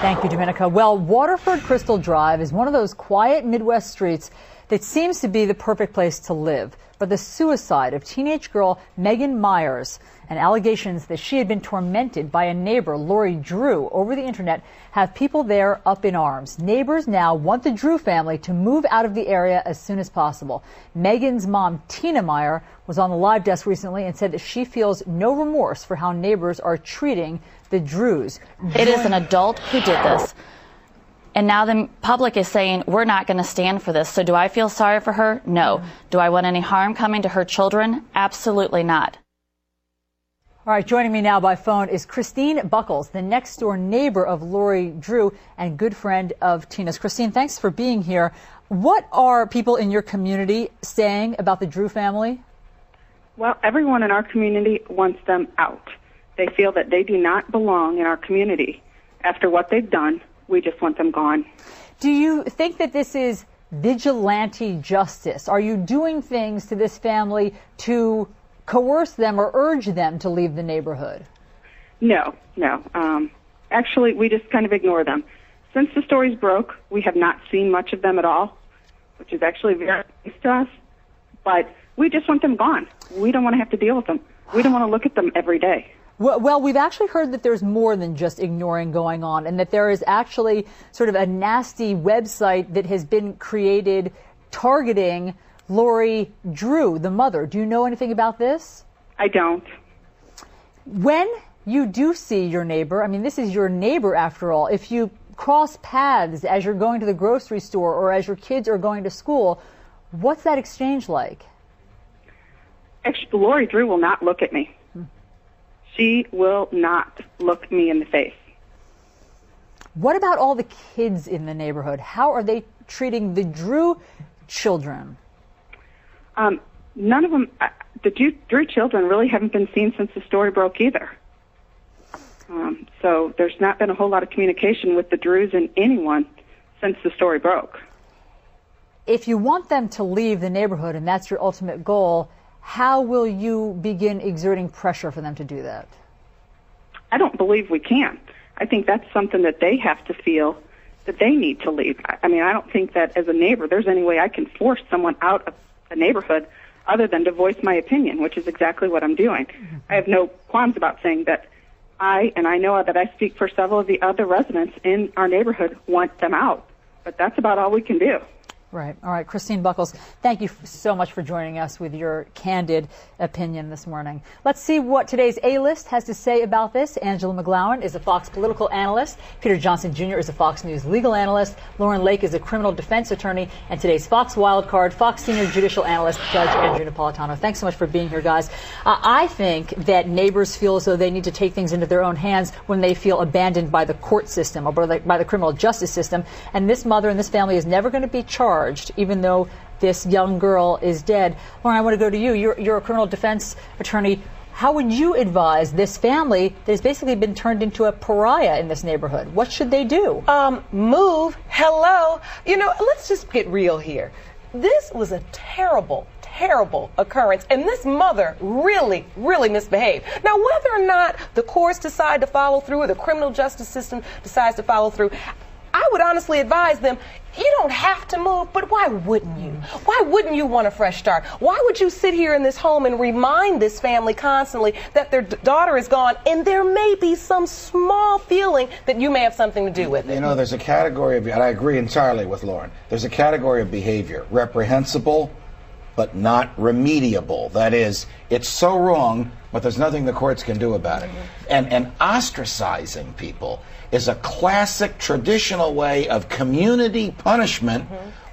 Thank you, Dominica. Well, Waterford Crystal Drive is one of those quiet Midwest streets that seems to be the perfect place to live. But the suicide of teenage girl Megan Meier and allegations that she had been tormented by a neighbor, Lori Drew, over the internet have people there up in arms. Neighbors now want the Drew family to move out of the area as soon as possible. Megan's mom, Tina Meier, was on the live desk recently and said that she feels no remorse for how neighbors are treating the Drews. It is an adult who did this. And now the public is saying, we're not going to stand for this. So do I feel sorry for her? No. Do I want any harm coming to her children? Absolutely not. All right, joining me now by phone is Christine Buckles, the next-door neighbor of Lori Drew and good friend of Tina's. Christine, thanks for being here. What are people in your community saying about the Drew family? Well, everyone in our community wants them out. They feel that they do not belong in our community. After what they've done, we just want them gone. Do you think that this is vigilante justice? Are you doing things to this family to coerce them or urge them to leave the neighborhood? No. Actually, we just kind of ignore them. Since the stories broke, we have not seen much of them at all, which is actually very nice to us. But we just want them gone. We don't want to have to deal with them. We don't want to look at them every day. Well, we've actually heard that there's more than just ignoring going on, and that there is actually sort of a nasty website that has been created targeting Lori Drew, the mother. Do you know anything about this? I don't. When you do see your neighbor, I mean, this is your neighbor after all, if you cross paths as you're going to the grocery store or as your kids are going to school, what's that exchange like? Actually, Lori Drew will not look at me. She will not look me in the face. What about all the kids in the neighborhood? How are they treating the Drew children? None of them, the Drew children really haven't been seen since the story broke either. So there's not been a whole lot of communication with the Drews and anyone since the story broke. If you want them to leave the neighborhood and that's your ultimate goal, how will you begin exerting pressure for them to do that? I don't believe we can. I think that's something that they have to feel that they need to leave. I mean, I don't think that as a neighbor there's any way I can force someone out of a neighborhood other than to voice my opinion, which is exactly what I'm doing. I have no qualms about saying that I know that I speak for several of the other residents in our neighborhood, want them out. But that's about all we can do. Right. All right. Christine Buckles, thank you so much for joining us with your candid opinion this morning. Let's see what today's A-List has to say about this. Angela McGlowan is a Fox political analyst. Peter Johnson Jr. is a Fox News legal analyst. Lauren Lake is a criminal defense attorney. And today's Fox wildcard, Fox senior judicial analyst, Judge Andrew Napolitano. Thanks so much for being here, guys. I think that neighbors feel as though they need to take things into their own hands when they feel abandoned by the court system or by the criminal justice system. And this mother and this family is never going to be charged, even though this young girl is dead. Lauren, I want to go to you. You're a criminal defense attorney. How would you advise this family that has basically been turned into a pariah in this neighborhood? What should they do? Move. Hello. You know, let's just get real here. This was a terrible occurrence, and this mother really misbehaved. Now, whether or not the courts decide to follow through or the criminal justice system decides to follow through, I would honestly advise them, you don't have to move, but why wouldn't you? Why wouldn't you want a fresh start? Why would you sit here in this home and remind this family constantly that their daughter is gone and there may be some small feeling that you may have something to do with it? You know, there's a category of, and I agree entirely with Lauren, there's a category of behavior, reprehensible but not remediable. That is, it's so wrong, but there's nothing the courts can do about it. And ostracizing people is a classic traditional way of community punishment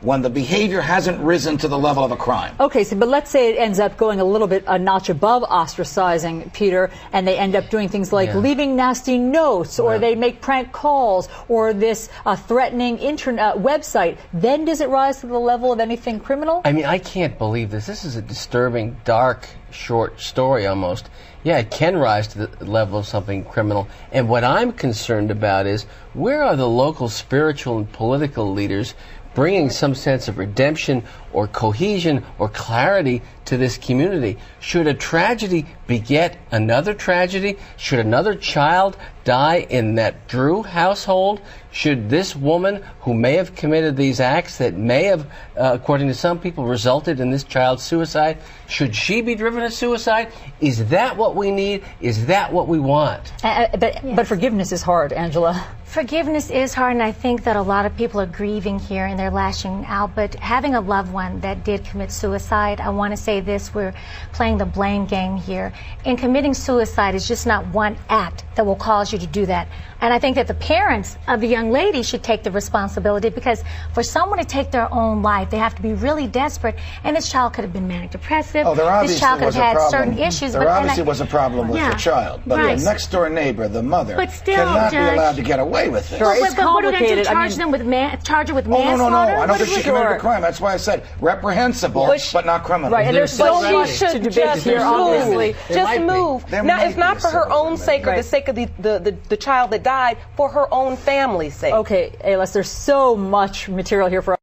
when the behavior hasn't risen to the level of a crime. Okay, but let's say it ends up going a notch above ostracizing, Peter, and they end up doing things like leaving nasty notes, or they make prank calls, or this threatening internet website. Then does it rise to the level of anything criminal? I mean, I can't believe this. This is a disturbing, dark, short story almost. Yeah, it can rise to the level of something criminal. And what I'm concerned about is, where are the local spiritual and political leaders bringing some sense of redemption or cohesion or clarity to this community. Should a tragedy beget another tragedy? Should another child die in that Drew household? Should this woman who may have committed these acts that may have, according to some people, resulted in this child's suicide, should she be driven to suicide? Is that what we need? Is that what we want? But forgiveness is hard, Angela. Forgiveness is hard, and I think that a lot of people are grieving here and they're lashing out. But having a loved one that did commit suicide, I want to say this, we're playing the blame game here. And committing suicide is just not one act that will cause you to do that. And I think that the parents of the young lady should take the responsibility, because for someone to take their own life, they have to be really desperate. And this child could have been manic depressive. Oh, there obviously this child could was have a had problem. certain issues. There obviously was a problem with Yeah, the child. But right. the next door neighbor, the mother, But still, cannot be Judge, allowed to get away with this. Sure, it's but what are we going to do? complicated. I Charge mean- them with charge her with Oh, no, manslaughter? no, no. I don't What think are she we committed doing? a crime. That's why I said reprehensible, but not criminal. Right, and there's so But much she to should debate just here, move. obviously. There Just might be. move. There Now, might it's be not a for her civil own sake or Right. the sake of the child that died, for her own family's sake. Okay, Ayla, there's so much material here for